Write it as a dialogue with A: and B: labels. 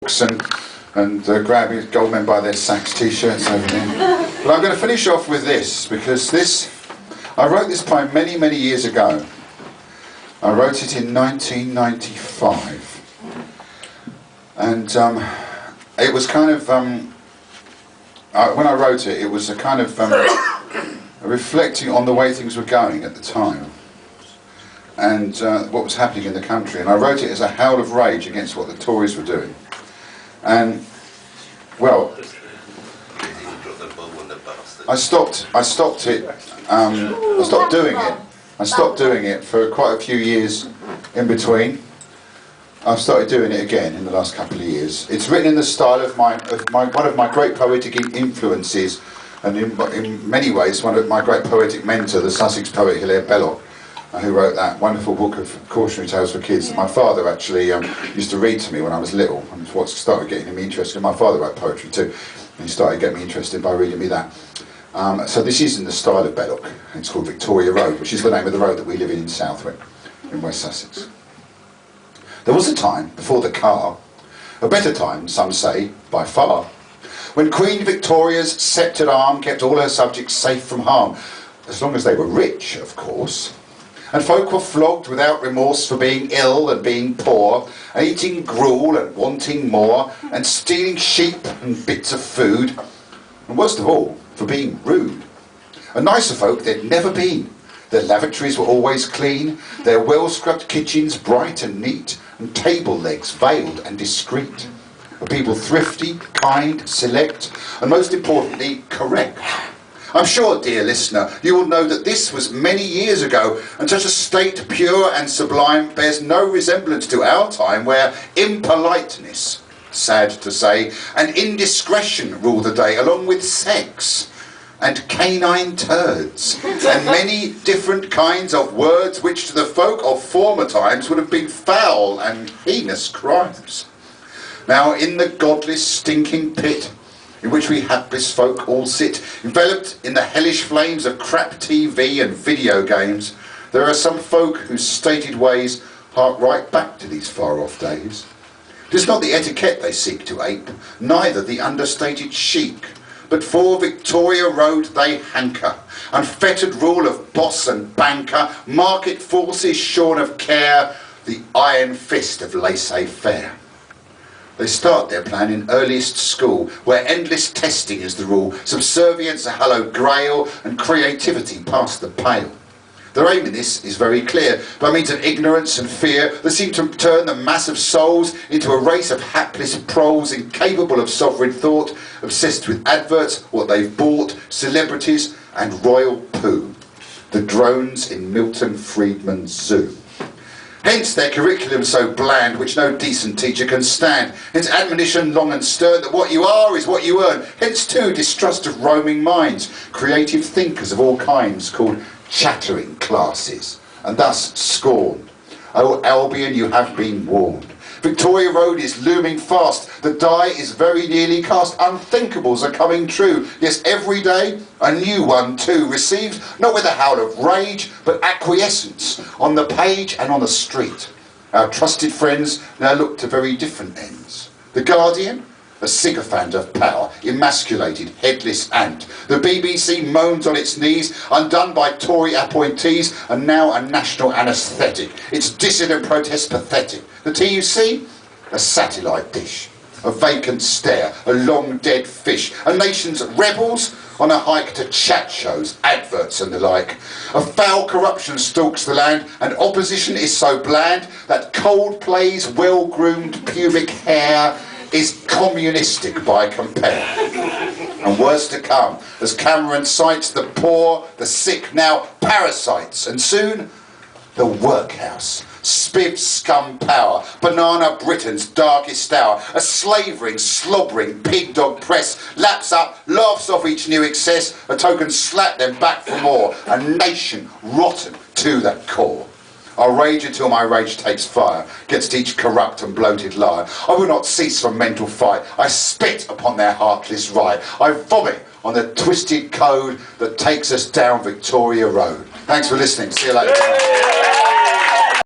A: books and grabbing gold men by their sacks t-shirts over there. But I'm going to finish off with this, because I wrote this poem many, many years ago. I wrote it in 1995. And it was kind of, when I wrote it, it was a kind of reflecting on the way things were going at the time. And what was happening in the country. And I wrote it as a howl of rage against what the Tories were doing. And, well, I stopped doing it for quite a few years in between. I've started doing it again in the last couple of years. It's written in the style of one of my great poetic influences, and in many ways one of my great poetic mentor, the Sussex poet Hilaire Belloc, who wrote that wonderful book of cautionary tales for kids that my father actually used to read to me when I was little, and it's what started getting me interested. My father wrote poetry too, and he started getting me interested by reading me that. So this is in the style of Belloc. It's called Victoria Road, which is the name of the road that we live in Southwick, in West Sussex. There was a time before the car, a better time, some say, by far, when Queen Victoria's sceptred arm kept all her subjects safe from harm, as long as they were rich, of course. And folk were flogged without remorse for being ill and being poor, and eating gruel and wanting more, and stealing sheep and bits of food, and worst of all, for being rude. And nicer folk there'd never been. Their lavatories were always clean, their well-scrubbed kitchens bright and neat, and table legs veiled and discreet. A people thrifty, kind, select, and most importantly, correct. I'm sure, dear listener, you will know that this was many years ago, and such a state pure and sublime bears no resemblance to our time, where impoliteness, sad to say, and indiscretion rule the day, along with sex and canine turds, and many different kinds of words which to the folk of former times would have been foul and heinous crimes. Now in the godless stinking pit in which we hapless folk all sit, enveloped in the hellish flames of crap TV and video games, there are some folk whose stated ways hark right back to these far-off days. 'Tis not the etiquette they seek to ape, neither the understated chic, but for Victoria Road they hanker, unfettered rule of boss and banker, market forces shorn of care, the iron fist of laissez-faire. They start their plan in earliest school, where endless testing is the rule, subservience a hallowed grail, and creativity past the pale. Their aim in this is very clear. By means of ignorance and fear, they seem to turn the mass of souls into a race of hapless proles, incapable of sovereign thought, obsessed with adverts, what they've bought, celebrities, and royal poo. The drones in Milton Friedman's zoo. Hence their curriculum so bland, which no decent teacher can stand. Hence admonition long and stern, that what you are is what you earn. Hence too distrust of roaming minds, creative thinkers of all kinds, called chattering classes, and thus scorned. O Albion, you have been warned. Victoria Road is looming fast, the die is very nearly cast, unthinkables are coming true, yes every day a new one too, received not with a howl of rage, but acquiescence on the page and on the street. Our trusted friends now look to very different ends. The Guardian, a sycophant of power, emasculated, headless ant. The BBC moans on its knees, undone by Tory appointees, and now a national anaesthetic. Its dissident protest pathetic. The TUC, a satellite dish, a vacant stare, a long dead fish. A nation's rebels on a hike to chat shows, adverts and the like. A foul corruption stalks the land, and opposition is so bland that Coldplay's well-groomed pubic hair is communistic by compare. And worse to come, as Cameron cites the poor, the sick, now parasites, and soon the workhouse, spiv scum power, banana Britain's darkest hour, a slavering, slobbering, pig dog press, laps up, laughs off each new excess, a token slap them back for more, a nation rotten to the core. I'll rage until my rage takes fire against each corrupt and bloated liar. I will not cease from mental fight. I spit upon their heartless riot. I vomit on the twisted code that takes us down Victoria Road. Thanks for listening. See you later.